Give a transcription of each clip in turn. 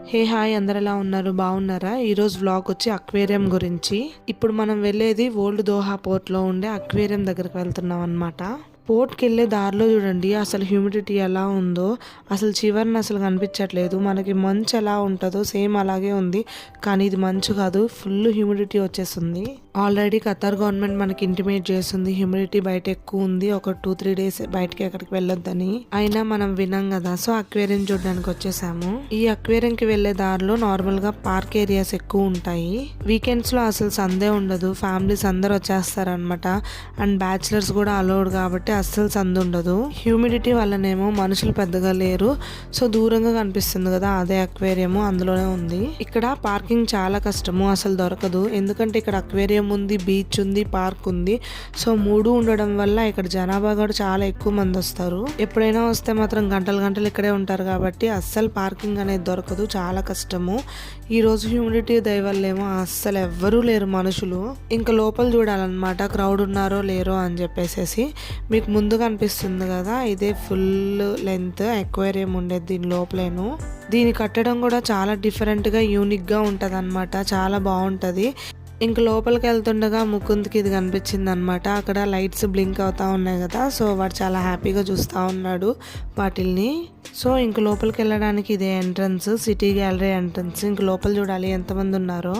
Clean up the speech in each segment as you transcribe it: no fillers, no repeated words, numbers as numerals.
Hey hi, అందరు ఎలా ఉన్నారు? బాగున్నారా? ఈరోజు వ్లాగ్ వచ్చి అక్వేరియం గురించి. ఇప్పుడు మనం వెళ్ళేది ఓల్డ్ దోహా పోర్ట్లో ఉండే అక్వేరియం దగ్గరికి వెళ్తున్నాం అనమాట. పోర్ట్కి వెళ్ళే దారిలో చూడండి అసలు హ్యూమిడిటీ ఎలా ఉందో, అసలు చివరిని అసలు కనిపించట్లేదు. మనకి మంచు ఎలా ఉంటుందో సేమ్ అలాగే ఉంది, కానీ ఇది మంచు కాదు, ఫుల్ హ్యూమిడిటీ వచ్చేస్తుంది. ఆల్రెడీ ఖతార్ గవర్నమెంట్ మనకి ఇంటిమేట్ చేస్తుంది హ్యూమిడిటీ బయట ఎక్కువ ఉంది, ఒక 2-3 డేస్ బయటకి ఎక్కడికి వెళ్ళొద్దని. అయినా మనం వినాం కదా, సో అక్వేరియం చూడడానికి వచ్చేసాము. ఈ అక్వేరియంకి వెళ్లే దారిలో నార్మల్ గా పార్క్ ఏరియాస్ ఎక్కువ ఉంటాయి. వీకెండ్స్ లో అసలు సందే ఉండదు, ఫ్యామిలీస్ అందరు వచ్చేస్తారనమాట. అండ్ బ్యాచిలర్స్ కూడా అలౌడ్ కాబట్టి అస్సలు సందు ఉండదు. హ్యూమిడిటీ వల్లనేమో మనుషులు పెద్దగా లేరు, సో దూరంగా కనిపిస్తుంది కదా, అదే అక్వేరియం అందులోనే ఉంది. ఇక్కడ పార్కింగ్ చాలా కష్టము, అసలు దొరకదు. ఎందుకంటే ఇక్కడ అక్వేరియం ఉంది, బీచ్ ఉంది, పార్క్ ఉంది. సో 3 ఉండడం వల్ల ఇక్కడ జనాభా కూడా చాలా ఎక్కువ మంది వస్తారు. ఎప్పుడైనా వస్తే మాత్రం గంటలు గంటలు ఇక్కడే ఉంటారు కాబట్టి అస్సలు పార్కింగ్ అనేది దొరకదు, చాలా కష్టము. ఈ రోజు హ్యూమిడిటీ దయ వల్లేమో అస్సలు ఎవ్వరూ లేరు మనుషులు. ఇంకా లోపల చూడాలన్నమాట క్రౌడ్ ఉన్నారో లేరో అని చెప్పేసి. మీకు ముందు కనిపిస్తుంది కదా, ఇదే ఫుల్ లెంత్ అక్వేరియం ఉండేది దీని లోపలేను. దీని కట్టడం కూడా చాలా డిఫరెంట్గా యూనిక్గా ఉంటుంది అనమాట, చాలా బాగుంటుంది. ఇంక లోపలికి వెళ్తుండగా ముకుంద్కి ఇది కనిపించింది అనమాట. అక్కడ లైట్స్ బ్లింక్ అవుతా ఉన్నాయి కదా, సో వాడు చాలా హ్యాపీగా చూస్తూ ఉన్నాడు వాటిల్ని. సో ఇంక లోపలికి వెళ్ళడానికి ఇదే ఎంట్రన్స్, సిటీ గ్యాలరీ ఎంట్రన్స్. ఇంక లోపల చూడాలి ఎంతమంది ఉన్నారో.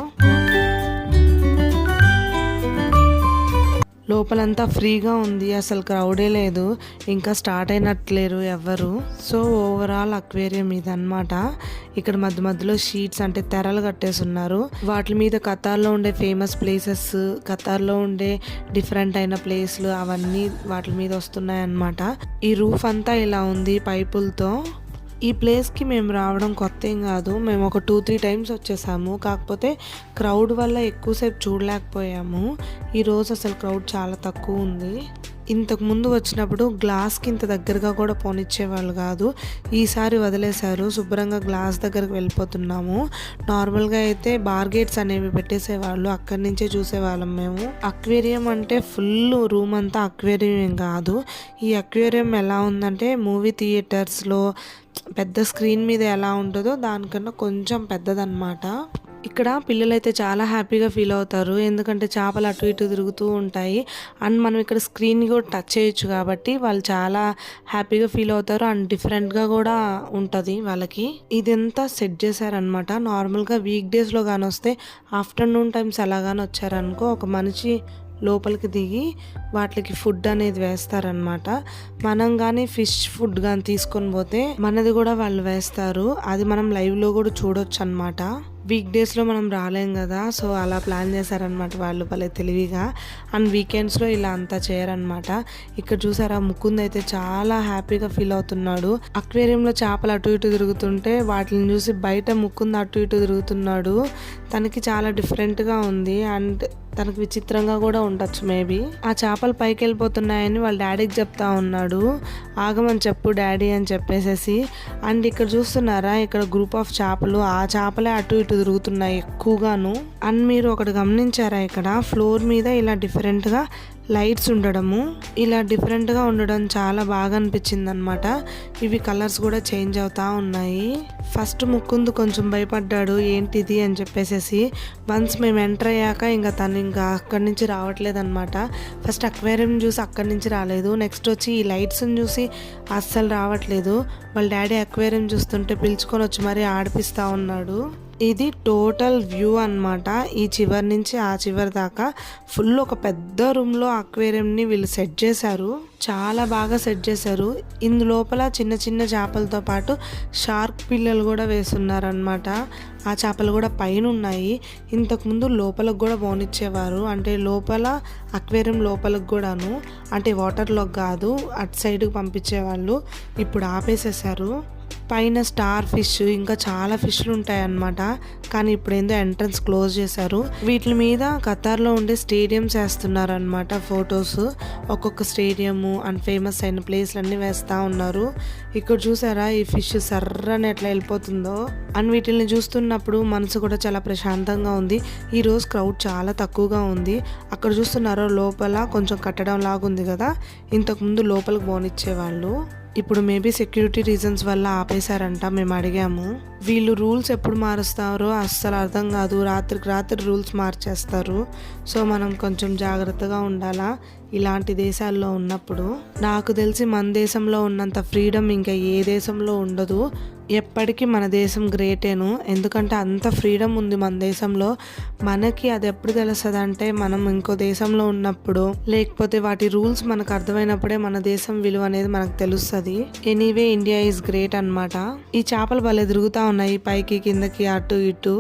లోపలంతా ఫ్రీగా ఉంది, అసలు క్రౌడే లేదు, ఇంకా స్టార్ట్ అయినట్లేరు ఎవ్వరు. సో ఓవరాల్ అక్వేరియం ఇది అనమాట. ఇక్కడ మధ్య మధ్యలో షీట్స్ అంటే తెరలు కట్టేసి ఉన్నారు. వాటి మీద ఖతార్లో ఉండే ఫేమస్ ప్లేసెస్, ఖతార్లో ఉండే డిఫరెంట్ అయిన ప్లేస్లు అవన్నీ వాటి మీద వస్తున్నాయి అన్నమాట. ఈ రూఫ్ అంతా ఇలా ఉంది పైపులతో. ఈ ప్లేస్కి మేము రావడం కొత్త ఏం కాదు, మేము ఒక 2-3 టైమ్స్ వచ్చేసాము. కాకపోతే క్రౌడ్ వల్ల ఎక్కువసేపు చూడలేకపోయాము. ఈరోజు అసలు క్రౌడ్ చాలా తక్కువ ఉంది. ఇంతకు ముందు వచ్చినప్పుడు గ్లాస్కి ఇంత దగ్గరగా కూడా పోనిచ్చేవాళ్ళు కాదు, ఈసారి వదిలేశారు. శుభ్రంగా గ్లాస్ దగ్గరకు వెళ్ళిపోతున్నాము. నార్మల్గా అయితే బార్గేట్స్ అనేవి పెట్టేసేవాళ్ళు, అక్కడి నుంచే చూసేవాళ్ళం మేము. అక్వేరియం అంటే ఫుల్ రూమ్ అంతా అక్వేరియం ఏం కాదు. ఈ అక్వేరియం ఎలా ఉందంటే మూవీ థియేటర్స్లో పెద్ద స్క్రీన్ మీద ఎలా ఉంటుందో దానికన్నా కొంచెం పెద్దదన్నమాట. ఇక్కడ పిల్లలైతే చాలా హ్యాపీగా ఫీల్ అవుతారు, ఎందుకంటే చేపలు అటు ఇటు తిరుగుతూ ఉంటాయి. అండ్ మనం ఇక్కడ స్క్రీన్ కూడా టచ్ చేయొచ్చు కాబట్టి వాళ్ళు చాలా హ్యాపీగా ఫీల్ అవుతారు. అండ్ డిఫరెంట్గా కూడా ఉంటుంది వాళ్ళకి. ఇదంతా సెట్ చేశారనమాట. నార్మల్గా వీక్ డేస్లో కానీ వస్తే ఆఫ్టర్నూన్ టైమ్స్ అలాగాని వచ్చారనుకో, ఒక మనిషి లోపలికి దిగి వాటికి ఫుడ్ అనేది వేస్తారనమాట. మనం కానీ ఫిష్ ఫుడ్ కానీ తీసుకొని పోతే మనది కూడా వాళ్ళు వేస్తారు, అది మనం లైవ్లో కూడా చూడొచ్చు అనమాట. వీక్ డేస్లో మనం రాలేం కదా, సో అలా ప్లాన్ చేశారనమాట వాళ్ళు భలే తెలివిగా. అండ్ వీకెండ్స్లో ఇలా అంతా చేయరనమాట. ఇక్కడ చూసారా, ముకుంద్ అయితే చాలా హ్యాపీగా ఫీల్ అవుతున్నాడు. అక్వేరియంలో చేపలు అటు ఇటు తిరుగుతుంటే వాటిని చూసి బయట ముకుంద్ అటు ఇటు తిరుగుతున్నాడు. తనకి చాలా డిఫరెంట్గా ఉంది అండ్ తనకు విచిత్రంగా కూడా ఉండొచ్చు మేబీ. ఆ చేపలు పైకి వెళ్ళిపోతున్నాయని వాళ్ళ డాడీకి చెప్తా ఉన్నాడు, ఆగమని చెప్పు డాడీ అని చెప్పేసేసి. అండ్ ఇక్కడ చూస్తున్నారా, ఇక్కడ గ్రూప్ ఆఫ్ చేపలు, ఆ చేపలే అటు ఇటు తిరుగుతున్నాయి ఎక్కువగాను. అండ్ మీరు ఒకటి గమనించారా, ఇక్కడ ఫ్లోర్ మీద ఇలా డిఫరెంట్గా లైట్స్ ఉండడము, ఇలా డిఫరెంట్గా ఉండడం చాలా బాగా అనిపించింది అనమాట. ఇవి కలర్స్ కూడా చేంజ్ అవుతా ఉన్నాయి. ఫస్ట్ ముకుంద్ కొంచెం భయపడ్డాడు ఏంటిది అని చెప్పేసి. వన్స్ మేము ఎంటర్ అయ్యాక ఇంకా తను ఇంకా అక్కడి నుంచి రావట్లేదు అనమాట. ఫస్ట్ అక్వేరియం చూసి అక్కడి నుంచి రాలేదు, నెక్స్ట్ వచ్చి ఈ లైట్స్ని చూసి అస్సలు రావట్లేదు. వాళ్ళ డాడీ అక్వేరియం చూస్తుంటే పిలుచుకొని వచ్చి మరీ ఆడిపిస్తూ ఉన్నాడు. ఇది టోటల్ వ్యూ అన్నమాట. ఈ చివరి నుంచి ఆ చివరి దాకా ఫుల్ ఒక పెద్ద రూమ్లో అక్వేరియంని వీళ్ళు సెట్ చేశారు, చాలా బాగా సెట్ చేశారు. ఇందులోపల చిన్న చిన్న చేపలతో పాటు షార్క్ పిల్లలు కూడా వేస్తున్నారనమాట. ఆ చేపలు కూడా పైన ఉన్నాయి. ఇంతకుముందు లోపలకు కూడా పోనిచ్చేవారు, అంటే లోపల అక్వేరియం లోపలకు కూడాను, అంటే వాటర్లోకి కాదు అటు సైడ్కి పంపించేవాళ్ళు. ఇప్పుడు ఆపేసేసారు. పైన స్టార్ ఫిష్ ఇంకా చాలా ఫిష్లు ఉంటాయి అన్నమాట, కానీ ఇప్పుడు ఏందో ఎంట్రన్స్ క్లోజ్ చేశారు. వీటి మీద ఖతార్లో ఉండే స్టేడియంస్ వేస్తున్నారు అనమాట, ఫొటోస్. ఒక్కొక్క స్టేడియము అండ్ ఫేమస్ అయిన ప్లేస్లు అన్నీ వేస్తూ ఉన్నారు. ఇక్కడ చూసారా, ఈ ఫిష్ సర్రని ఎట్లా వెళ్ళిపోతుందో. అండ్ వీటిని చూస్తున్నప్పుడు మనసు కూడా చాలా ప్రశాంతంగా ఉంది. ఈ రోజు క్రౌడ్ చాలా తక్కువగా ఉంది. అక్కడ చూస్తున్నారో లోపల కొంచెం కట్టడం లాగా ఉంది కదా, ఇంతకుముందు లోపలికి పోనిచ్చేవాళ్ళు. ఇప్పుడు మేబీ సెక్యూరిటీ రీజన్స్ వల్ల ఆపేశారంట. మేము అడిగాము. వీళ్ళు రూల్స్ ఎప్పుడు మారుస్తారో అస్సలు అర్థం కాదు. రాత్రికి రాత్రి రూల్స్ మార్చేస్తారు. సో మనం కొంచెం జాగ్రత్తగా ఉండాలా ఇలాంటి దేశాల్లో ఉన్నప్పుడు. నాకు తెలిసి మన దేశంలో ఉన్నంత ఫ్రీడమ్ ఇంకా ఏ దేశంలో ఉండదు. ఎప్పటికీ మన దేశం గ్రేటేను, ఎందుకంటే అంత ఫ్రీడమ్ ఉంది మన దేశంలో. మనకి అది ఎప్పుడు తెలుస్తుంది అంటే మనం ఇంకో దేశంలో ఉన్నప్పుడు, లేకపోతే వాటి రూల్స్ మనకు అర్థమైనప్పుడే మన దేశం విలువ అనేది మనకు తెలుస్తుంది. ఎనీవే ఇండియా ఈజ్ గ్రేట్ అన్నమాట. ఈ చేపలు భలే తిరుగుతూ ఉన్నాయి పైకి కిందకి అటు ఇటు.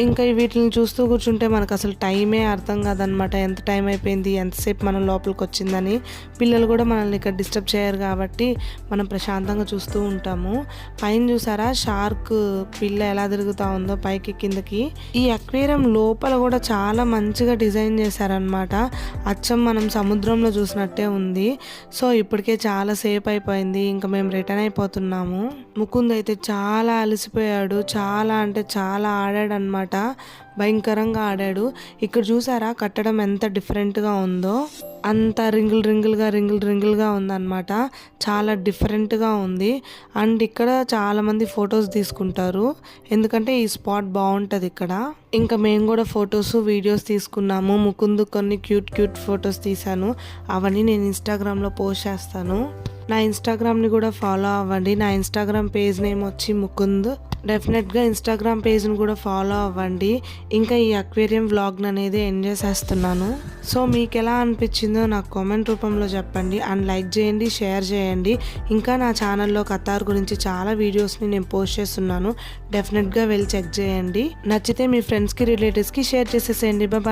ఇంకా వీటిని చూస్తూ కూర్చుంటే మనకు అసలు టైమే అర్థం కాదనమాట. ఎంత టైం అయిపోయింది, ఎంతసేపు మనం లోపలికి వచ్చిందని. పిల్లలు కూడా మనల్ని ఇక్కడ డిస్టర్బ్ చేయరు కాబట్టి మనం ప్రశాంతంగా చూస్తూ ఉంటాము. పైన చూసారా షార్క్ పిల్ల ఎలా తిరుగుతూ ఉందో పైకి కిందకి. ఈ అక్వేరియం లోపల కూడా చాలా మంచిగా డిజైన్ చేశారనమాట. అచ్చం మనం సముద్రంలో చూసినట్టే ఉంది. సో ఇప్పటికే చాలా సేపు అయిపోయింది, ఇంకా మేము రిటర్న్ అయిపోతున్నాము. ముకుంద్ అయితే చాలా అలసిపోయాడు, చాలా అంటే చాలా ఆడాడు అనమాట. భయంకరంగా ఆడాడు. ఇక్కడ చూసారా కట్టడం ఎంత డిఫరెంట్గా ఉందో. అంత రింగులుగా ఉందన్నమాట. చాలా డిఫరెంట్గా ఉంది. అండ్ ఇక్కడ చాలా మంది ఫొటోస్ తీసుకుంటారు, ఎందుకంటే ఈ స్పాట్ బాగుంటుంది ఇక్కడ. ఇంకా మేము కూడా ఫొటోస్ వీడియోస్ తీసుకున్నాము. ముకుంద్ కొన్ని క్యూట్ ఫొటోస్ తీసాను. అవన్నీ నేను ఇన్స్టాగ్రామ్లో పోస్ట్ చేస్తాను. నా ఇన్స్టాగ్రామ్ని కూడా ఫాలో అవ్వండి. నా ఇన్స్టాగ్రామ్ పేజ్ నేమ్ వచ్చి ముకుంద్. డెఫినెట్గా ఇన్స్టాగ్రామ్ పేజ్ని కూడా ఫాలో అవ్వండి. ఇంకా ఈ అక్వేరియం వ్లాగ్ని అనేది ఎంజాయ్ చేస్తున్నాను. సో మీకు ఎలా అనిపించిందో నాకు కామెంట్ రూపంలో చెప్పండి. అండ్ లైక్ చేయండి, షేర్ చేయండి. ఇంకా నా ఛానల్లో ఖతార్ గురించి చాలా వీడియోస్ని నేను పోస్ట్ చేస్తున్నాను. డెఫినెట్గా వెళ్ళి చెక్ చేయండి. నచ్చితే మీ ఫ్రెండ్స్కి రిలేటివ్స్కి షేర్ చేసేసేయండి. బాయ్.